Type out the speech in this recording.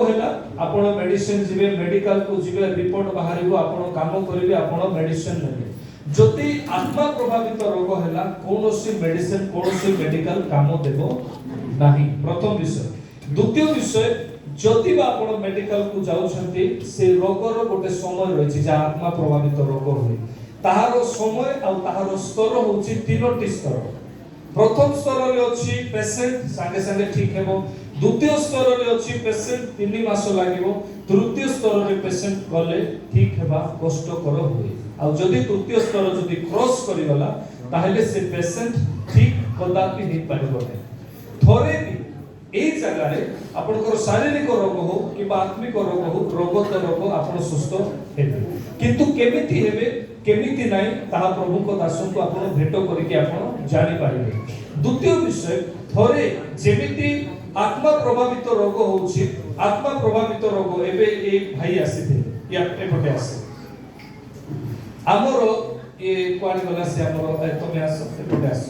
आपण मेडिसिन जीवे मेडिकल को जीवे रिपोर्ट बाहर आपण काम करिवे आपण मेडिसिन नेबे जति आत्मा प्रभावित रोग हैला कोनोसी मेडिसिन कोनोसी मेडिकल काम देबो नाही प्रथम विषय द्वितीय विषय जति बा आपण मेडिकल को जाउछंती से रोगर गोटे समय रहिछि जे आत्मा प्रभावित रोग होय ताहारो समय आ ताहारो स्तर होछि तीनोटी स्तर प्रथम स्तर रे अछि पेशेंट संगे संगे ठीक हेबो द्वितीय स्तर रे अछि पेशेंट 3 मास लागिवो तृतीय स्तर रे पेशेंट गले ठीक हेबा कष्टकर होय आ जदि तृतीय स्तर जदि क्रॉस करि गला ताहेले से पेशेंट ठीक कदापि नै पारिबो नै थोरे भी ए जगह रे आपनकर शारीरिक रोग हो कि आत्मिक रोग हो रोगत रोग आपण सुस्त हेबे किंतु केमिति हेबे केमिति नै ताहा प्रभु को दासन को आपण भेट करिके आपण जानि पारिबे द्वितीय विषय थोरे जेमिति आत्मा प्रभावित रोग होउछि आत्मा प्रभावित रोग एबे एक भाई आसीथे या एपटे आसे हमरो ए क्वाड गला से हमरो तमे आस एपटे आस